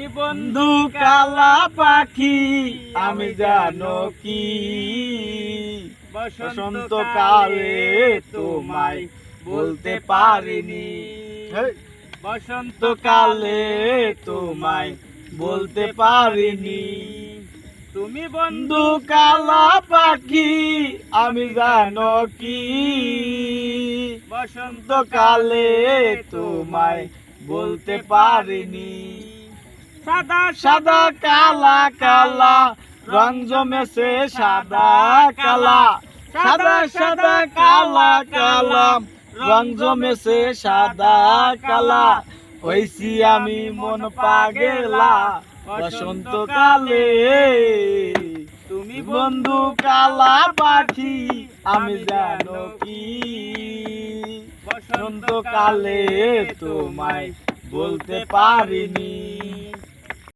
তুমি বন্ধু কালা পাখি আমি জানো কি বসন্তকালে তোমায় বলতে পারিনি বসন্তকালে তোমায় বলতে পারিনি তুমি বন্ধু কালা পাখি আমি জানো কি বসন্তকালে তোমায় বলতে পারিনি সাদা সাদা কালা কালা রং জমেছে সাদা কালা সাদা সাদা কালা কালা রং জমেছে সাদা কালা হইছি আমি মন পাগেলা বসন্তকালে তুমি বন্ধু কালা পাখি আমি জানো কি বসন্তকালে তোমায় বলতে পারিনি।